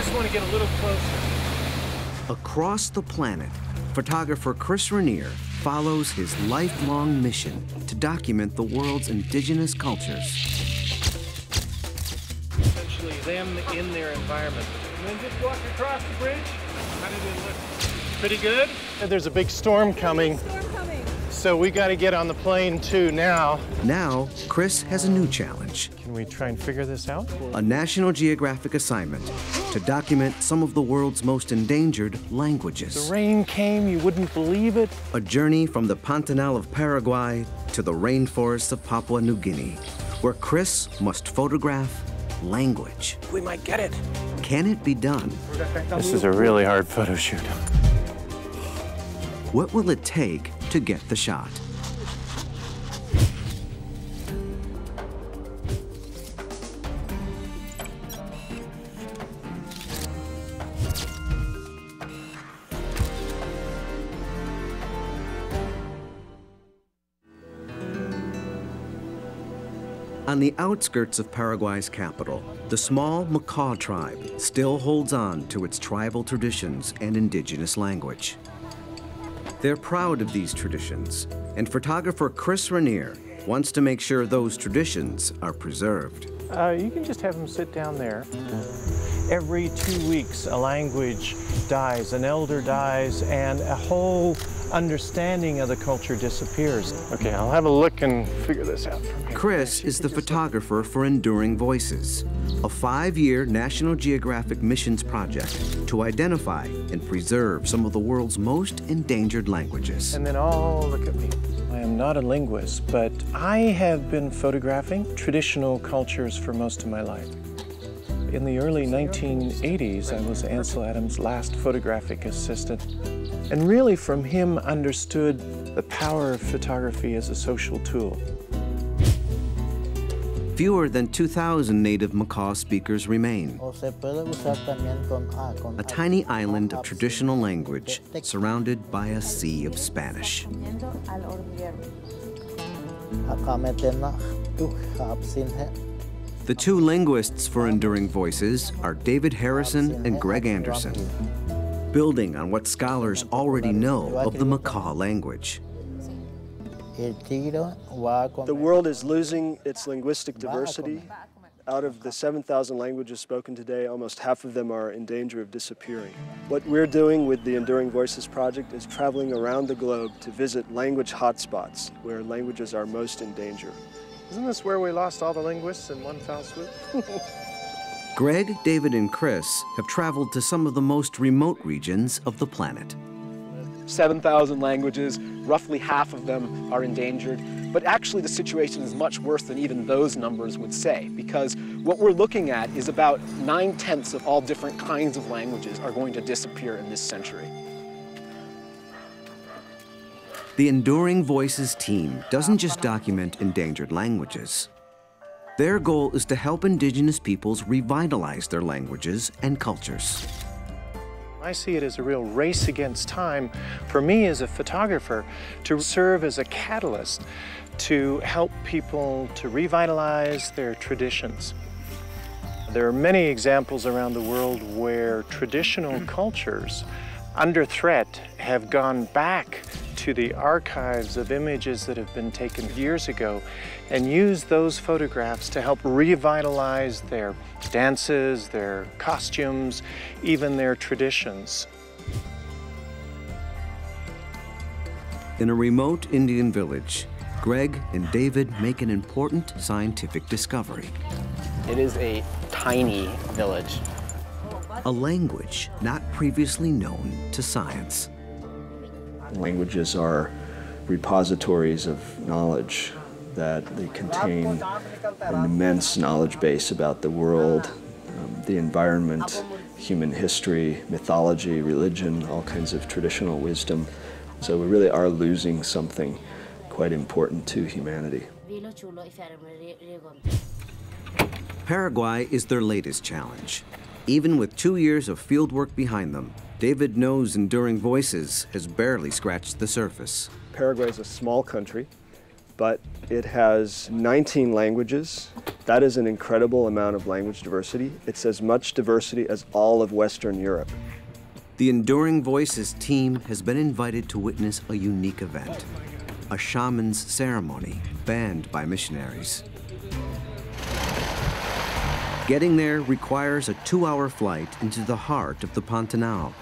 just want to get a little closer. Across the planet, photographer Chris Rainier follows his lifelong mission to document the world's indigenous cultures. Essentially, them in their environment. And then just walk across the bridge. How did it look? Pretty good? There's a big storm coming. So we got to get on the plane too now. Now, Chris has a new challenge. Can we try and figure this out? A National Geographic assignment to document some of the world's most endangered languages. The rain came, you wouldn't believe it. A journey from the Pantanal of Paraguay to the rainforests of Papua New Guinea, where Chris must photograph language. We might get it. Can it be done? This is a really hard photo shoot. What will it take to get the shot? On the outskirts of Paraguay's capital, the small Macaw tribe still holds on to its tribal traditions and indigenous language. They're proud of these traditions, and photographer Chris Rainier wants to make sure those traditions are preserved. You can just have them sit down there. Every 2 weeks, a language dies, an elder dies, and a whole understanding of the culture disappears. Okay, I'll have a look and figure this out from here. Chris is the photographer for Enduring Voices, a 5-year National Geographic missions project to identify and preserve some of the world's most endangered languages. And then, oh, look at me. I am not a linguist, but I have been photographing traditional cultures for most of my life. In the early 1980s, I was Ansel Adams' last photographic assistant, and really from him understood the power of photography as a social tool. Fewer than 2,000 native Macaw speakers remain. A tiny island of traditional language surrounded by a sea of Spanish. The two linguists for Enduring Voices are David Harrison and Greg Anderson, building on what scholars already know of the Macaw language. The world is losing its linguistic diversity. Out of the 7,000 languages spoken today, almost half of them are in danger of disappearing. What we're doing with the Enduring Voices project is traveling around the globe to visit language hotspots where languages are most in danger. Isn't this where we lost all the linguists in one foul swoop? Greg, David, and Chris have traveled to some of the most remote regions of the planet. 7,000 languages, roughly half of them are endangered. But actually the situation is much worse than even those numbers would say, because what we're looking at is about 9/10 of all different kinds of languages are going to disappear in this century. The Enduring Voices team doesn't just document endangered languages. Their goal is to help indigenous peoples revitalize their languages and cultures. I see it as a real race against time for me as a photographer to serve as a catalyst to help people to revitalize their traditions. There are many examples around the world where traditional cultures under threat have gone back to the archives of images that have been taken years ago and used those photographs to help revitalize their dances, their costumes, even their traditions. In a remote Indian village, Greg and David make an important scientific discovery. It is a tiny village. A language not previously known to science. Languages are repositories of knowledge that they contain an immense knowledge base about the world, the environment, human history, mythology, religion, all kinds of traditional wisdom. So we really are losing something quite important to humanity. Paraguay is their latest challenge. Even with 2 years of fieldwork behind them, David knows Enduring Voices has barely scratched the surface. Paraguay is a small country. but it has 19 languages. That is an incredible amount of language diversity. It's as much diversity as all of Western Europe. The Enduring Voices team has been invited to witness a unique event, a shaman's ceremony banned by missionaries. Getting there requires a 2-hour flight into the heart of the Pantanal,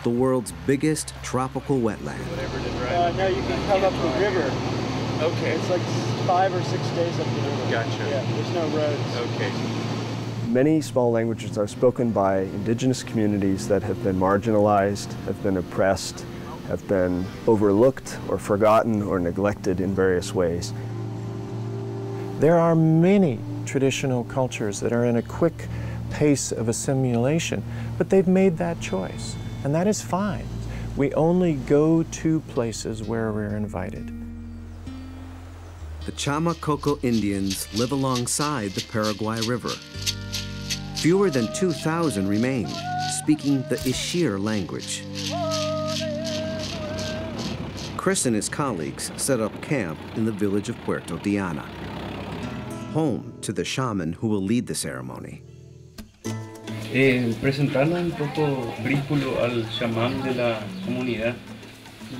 the world's biggest tropical wetland. No, you can come up the river. Okay. It's like 5 or 6 days up the river. Gotcha. Yeah, there's no roads. Okay. Many small languages are spoken by indigenous communities that have been marginalized, have been oppressed, have been overlooked or forgotten or neglected in various ways. There are many traditional cultures that are in a quick pace of assimilation, but they've made that choice, and that is fine. We only go to places where we're invited. The Chama-Coco Indians live alongside the Paraguay River. Fewer than 2,000 remain, speaking the Ishir language. Chris and his colleagues set up camp in the village of Puerto Diana, home to the shaman who will lead the ceremony. Presentarle un poco brículo al chamán de la comunidad.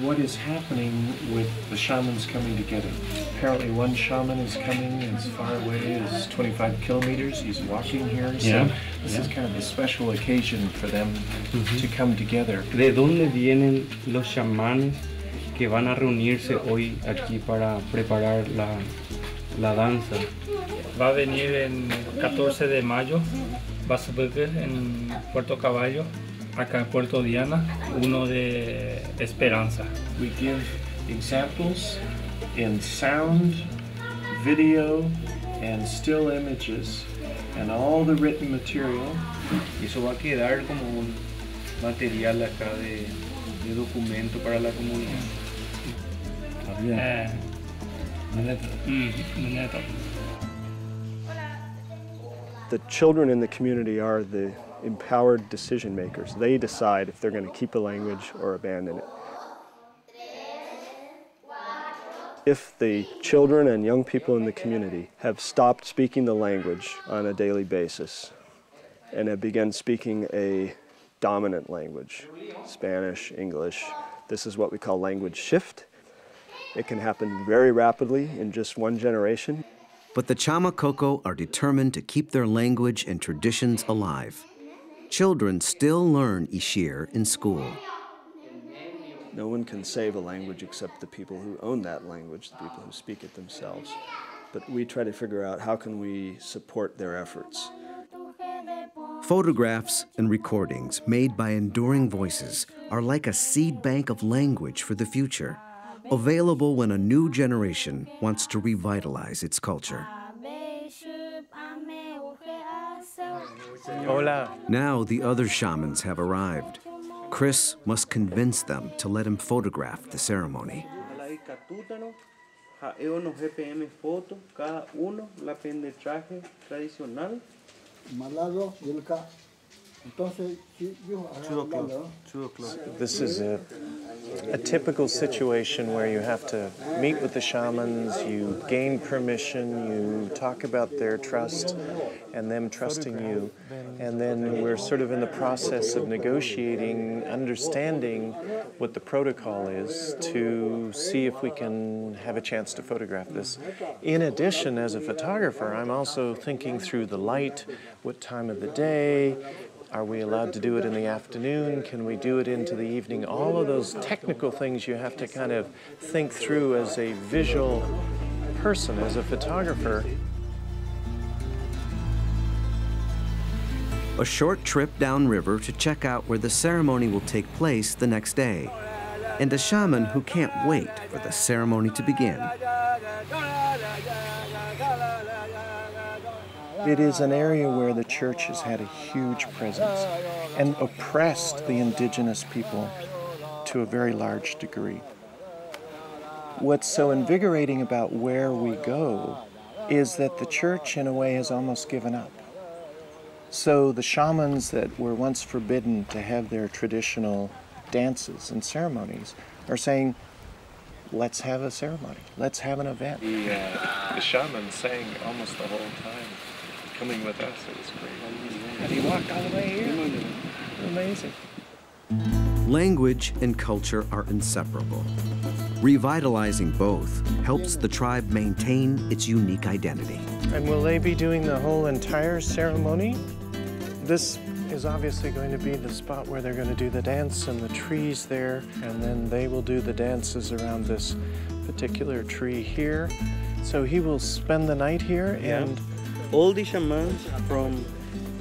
What is happening with the shamans coming together? Apparently one shaman is coming as far away as 25 kilometers. He's walking here, so this is kind of a special occasion for them to come together. ¿De dónde vienen los chamanes que van a reunirse hoy aquí para preparar la danza? Va a venir en 14 de mayo, va a subir en Puerto Caballo, acá en Puerto Diana, uno de Esperanza. We give examples in sound, video, and still images, and all the written material. Y eso va a quedar como un material acá de documento para la comunidad. The children in the community are the empowered decision makers. They decide if they're going to keep a language or abandon it. If the children and young people in the community have stopped speaking the language on a daily basis and have begun speaking a dominant language, Spanish, English, this is what we call language shift. It can happen very rapidly in just one generation. But the Chama-Coco are determined to keep their language and traditions alive. Children still learn Ishir in school. No one can save a language except the people who own that language, the people who speak it themselves. But we try to figure out how can we support their efforts. Photographs and recordings made by Enduring Voices are like a seed bank of language for the future, available when a new generation wants to revitalize its culture. Hola. Now the other shamans have arrived. Chris must convince them to let him photograph the ceremony. This is a typical situation where you have to meet with the shamans, you gain permission, you talk about their trust and them trusting you, and then we're sort of in the process of negotiating, understanding what the protocol is to see if we can have a chance to photograph this. In addition, as a photographer, I'm also thinking through the light, what time of the day, are we allowed to do it in the afternoon? Can we do it into the evening? All of those technical things you have to kind of think through as a visual person, as a photographer. A short trip downriver to check out where the ceremony will take place the next day, and a shaman who can't wait for the ceremony to begin. It is an area where the church has had a huge presence and oppressed the indigenous people to a very large degree. What's so invigorating about where we go is that the church, in a way, has almost given up. So the shamans that were once forbidden to have their traditional dances and ceremonies are saying, let's have a ceremony. Let's have an event. The shaman sang almost the whole time, coming with us. It was great. And he walked all the way here. Amazing. Language and culture are inseparable. Revitalizing both helps the tribe maintain its unique identity. And will they be doing the whole entire ceremony? This is obviously going to be the spot where they're going to do the dance and the trees there, and then they will do the dances around this particular tree here. So he will spend the night here, and all the shamans from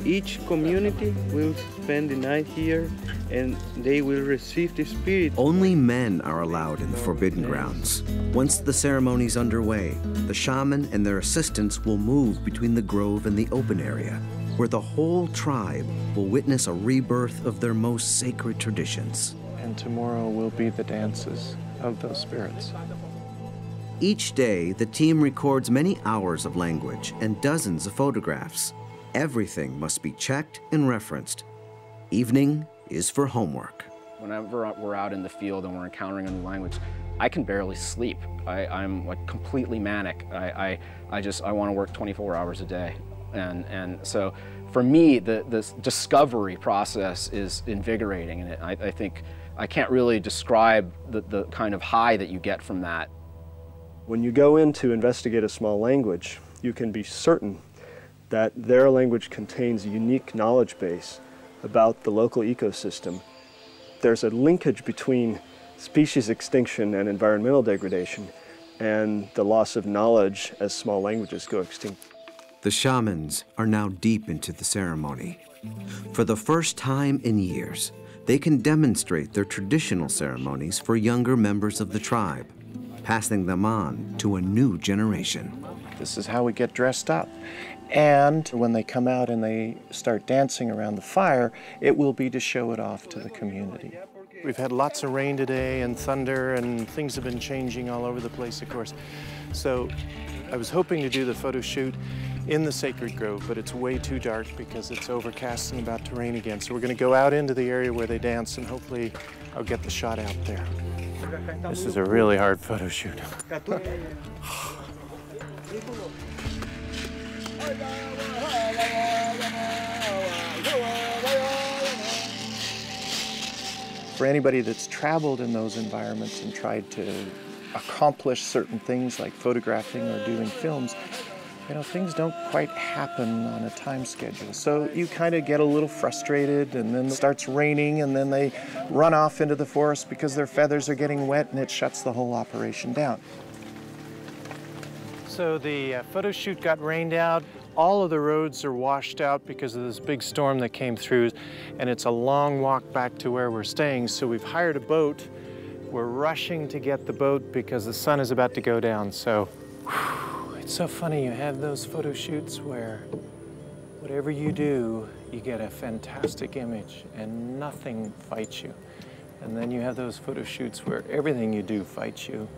each community will spend the night here, and they will receive the spirit. Only men are allowed in the Forbidden Grounds. Once the ceremony's underway, the shaman and their assistants will move between the grove and the open area, where the whole tribe will witness a rebirth of their most sacred traditions. And tomorrow will be the dances of those spirits. Each day, the team records many hours of language and dozens of photographs. Everything must be checked and referenced. Evening is for homework. Whenever we're out in the field and we're encountering a new language, I can barely sleep. I'm like completely manic. I want to work 24 hours a day. And so for me, this discovery process is invigorating, and I think I can't really describe the kind of high that you get from that. When you go in to investigate a small language, you can be certain that their language contains a unique knowledge base about the local ecosystem. There's a linkage between species extinction and environmental degradation and the loss of knowledge as small languages go extinct. The shamans are now deep into the ceremony. For the first time in years, they can demonstrate their traditional ceremonies for younger members of the tribe, passing them on to a new generation. This is how we get dressed up. And when they come out and they start dancing around the fire, it will be to show it off to the community. We've had lots of rain today and thunder, and things have been changing all over the place, of course. So I was hoping to do the photo shoot in the sacred grove, but it's way too dark because it's overcast and about to rain again. So we're going to go out into the area where they dance, and hopefully I'll get the shot out there. This is a really hard photo shoot. For anybody that's traveled in those environments and tried to accomplish certain things like photographing or doing films, you know, things don't quite happen on a time schedule. So you kind of get a little frustrated, and then it starts raining, and then they run off into the forest because their feathers are getting wet, and it shuts the whole operation down. So the photo shoot got rained out. All of the roads are washed out because of this big storm that came through, and it's a long walk back to where we're staying. So we've hired a boat. We're rushing to get the boat because the sun is about to go down. So it's so funny, you have those photo shoots where whatever you do, you get a fantastic image and nothing fights you. And then you have those photo shoots where everything you do fights you.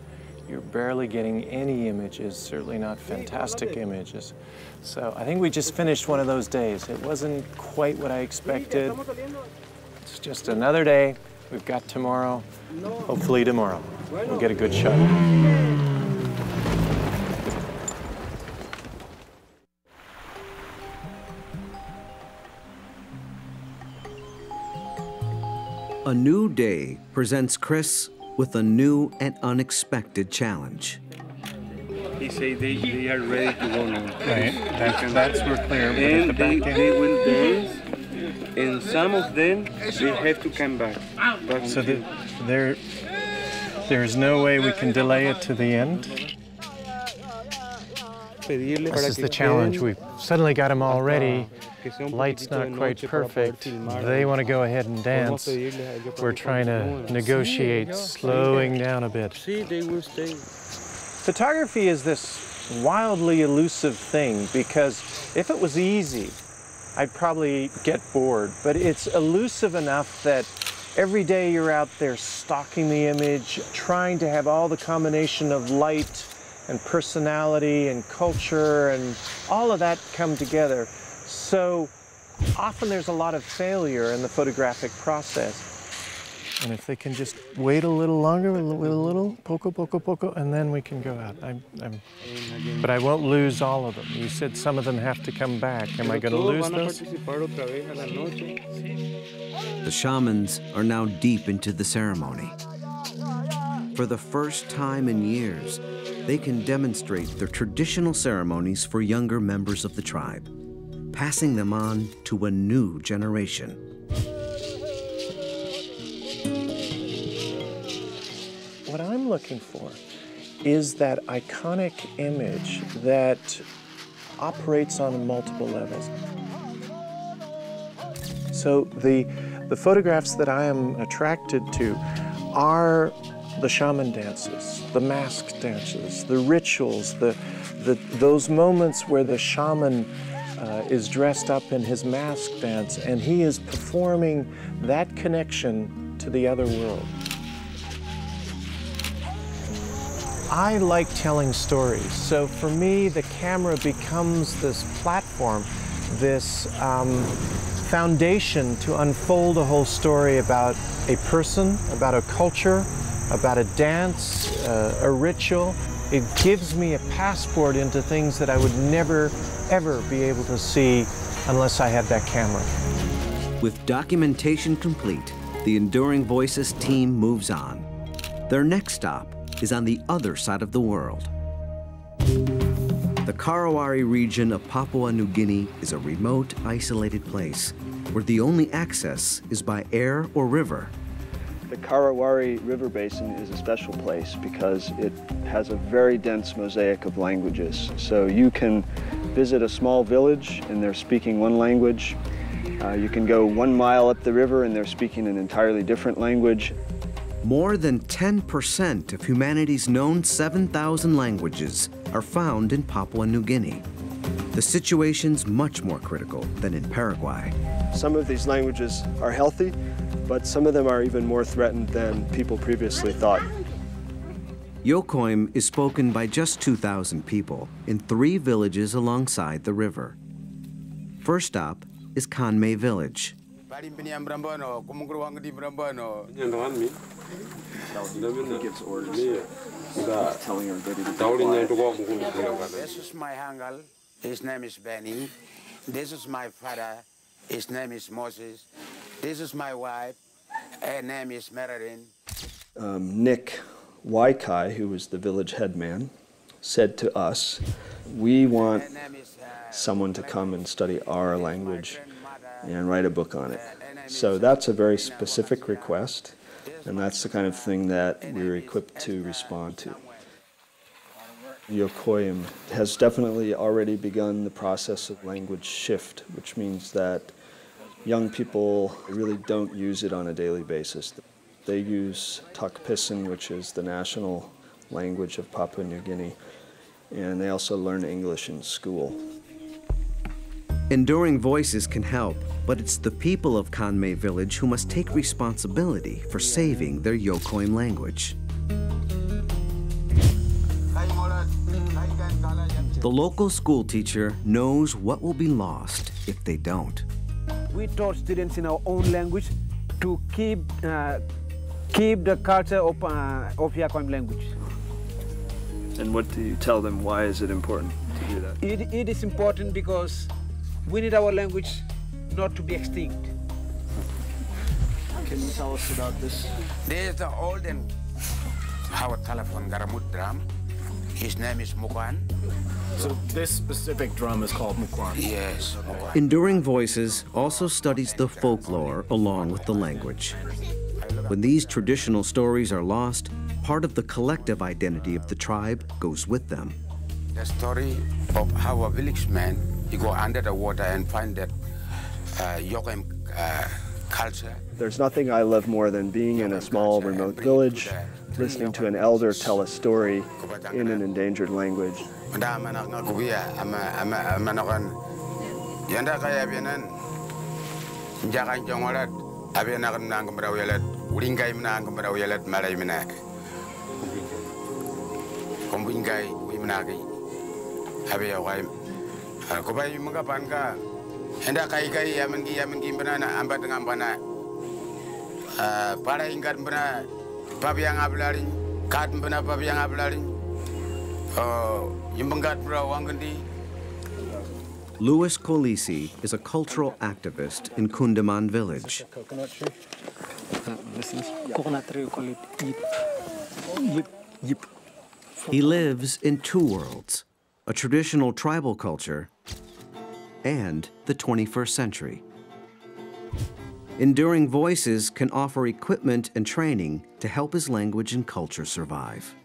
You're barely getting any images, certainly not fantastic images. So I think we just finished one of those days. It wasn't quite what I expected. It's just another day. We've got tomorrow. Hopefully tomorrow we'll get a good shot. A new day presents Chris with a new and unexpected challenge. He said they are ready to go now. Right, that's we're clear. And they will dance, and some of them, they have to come back. So there's no way we can delay it to the end? This is the challenge. We've suddenly got them all ready. Light's not quite perfect. They want to go ahead and dance. We're trying to negotiate slowing down a bit. See, they will stay. Photography is this wildly elusive thing, because if it was easy, I'd probably get bored. But it's elusive enough that every day you're out there stalking the image, trying to have all the combination of light and personality and culture and all of that come together. So often there's a lot of failure in the photographic process. And if they can just wait a little longer, with a little, poco, poco, poco, and then we can go out. But I won't lose all of them. You said some of them have to come back. Am I going to lose those? The shamans are now deep into the ceremony. For the first time in years, they can demonstrate their traditional ceremonies for younger members of the tribe, passing them on to a new generation. What I'm looking for is that iconic image that operates on multiple levels. So the photographs that I am attracted to are the shaman dances, the mask dances, the rituals, those moments where the shaman is dressed up in his mask dance and he is performing that connection to the other world. I like telling stories, so for me the camera becomes this platform, this foundation to unfold a whole story about a person, about a culture, about a dance, a ritual. It gives me a passport into things that I would never, ever be able to see unless I had that camera. With documentation complete, the Enduring Voices team moves on. Their next stop is on the other side of the world. The Karawari region of Papua New Guinea is a remote, isolated place where the only access is by air or river. The Karawari River Basin is a special place because it has a very dense mosaic of languages. So you can visit a small village and they're speaking one language. You can go 1 mile up the river and they're speaking an entirely different language. More than 10% of humanity's known 7,000 languages are found in Papua New Guinea. The situation's much more critical than in Paraguay. Some of these languages are healthy, but some of them are even more threatened than people previously thought. Yokoim is spoken by just 2,000 people in 3 villages alongside the river. First stop is Kanmei village. He gives orders, telling everybody to be quiet. This is my uncle, his name is Benny. This is my father, his name is Moses. This is my wife, her name is Marilyn. Nick Waikai, who was the village headman, said to us, we want someone to come and study our language and write a book on it. So that's a very specific request, and that's the kind of thing that we're equipped to respond to. Yokoim has definitely already begun the process of language shift, which means that young people really don't use it on a daily basis. They use Takpisin, which is the national language of Papua New Guinea, and they also learn English in school. Enduring Voices can help, but it's the people of Kanmei village who must take responsibility for saving their Yokoim language. The local school teacher knows what will be lost if they don't. We taught students in our own language to keep the culture of Yokoim language. And what do you tell them? Why is it important to do that? It is important because we need our language not to be extinct. Can you tell us about this? There's the olden our telephone garamut drum. His name is Mukwan. So this specific drum is called Mukwan? Yes. Enduring Voices also studies the folklore along with the language. When these traditional stories are lost, part of the collective identity of the tribe goes with them. The story of how a village man, he go under the water and find that Yokoim culture. There's nothing I love more than being in a small remote village, listening to an elder tell a story in an endangered language. Para ingat benar pabiang ablaring, kat benar pabiang ablaring. Yimbengat bra wangendi. Louis Kolisi is a cultural activist in Kundaman village. Coconut tree. This is Coconut tree, call it yip. He lives in two worlds, a traditional tribal culture and the 21st century. Enduring Voices can offer equipment and training to help his language and culture survive.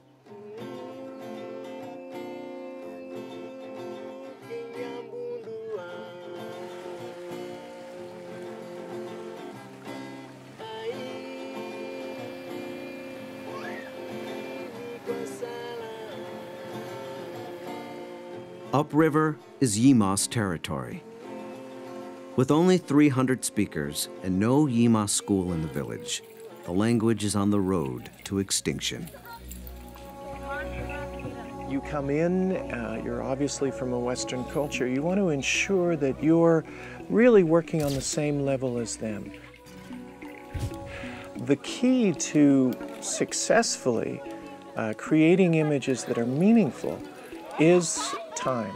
Upriver is Yimas territory. With only 300 speakers and no Yimas school in the village, the language is on the road to extinction. You come in, you're obviously from a Western culture. You want to ensure that you're really working on the same level as them. The key to successfully creating images that are meaningful is time.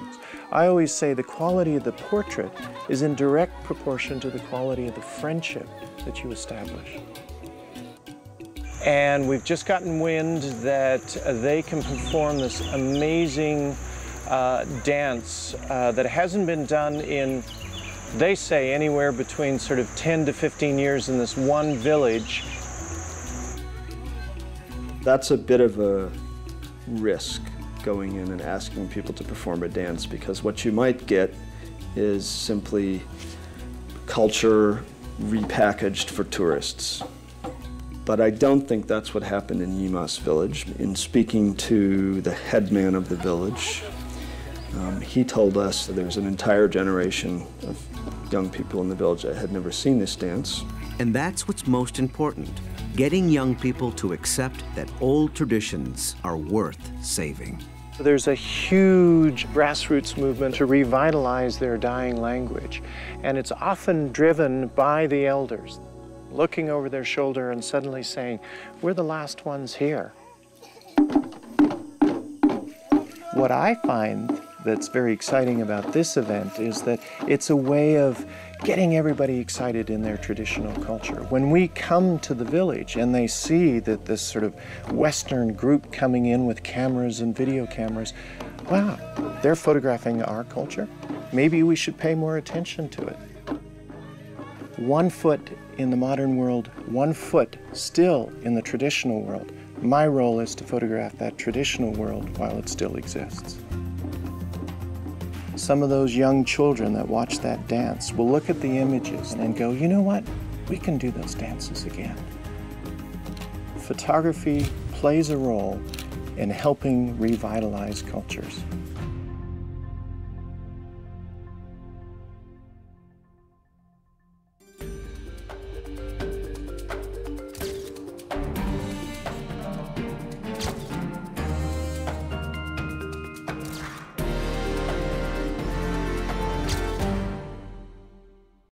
I always say the quality of the portrait is in direct proportion to the quality of the friendship that you establish. And we've just gotten wind that they can perform this amazing dance that hasn't been done in, they say, anywhere between sort of 10 to 15 years in this one village. That's a bit of a risk, going in and asking people to perform a dance, because what you might get is simply culture repackaged for tourists. But I don't think that's what happened in Yimas village. In speaking to the headman of the village, he told us that there was an entire generation of young people in the village that had never seen this dance. And that's what's most important, getting young people to accept that old traditions are worth saving. There's a huge grassroots movement to revitalize their dying language, and it's often driven by the elders, looking over their shoulder and suddenly saying, we're the last ones here. What I find that's very exciting about this event is that it's a way of getting everybody excited in their traditional culture. When we come to the village and they see that this sort of Western group coming in with cameras and video cameras, wow, they're photographing our culture. Maybe we should pay more attention to it. 1 foot in the modern world, 1 foot still in the traditional world. My role is to photograph that traditional world while it still exists. Some of those young children that watch that dance will look at the images and go, you know what? We can do those dances again. Photography plays a role in helping revitalize cultures.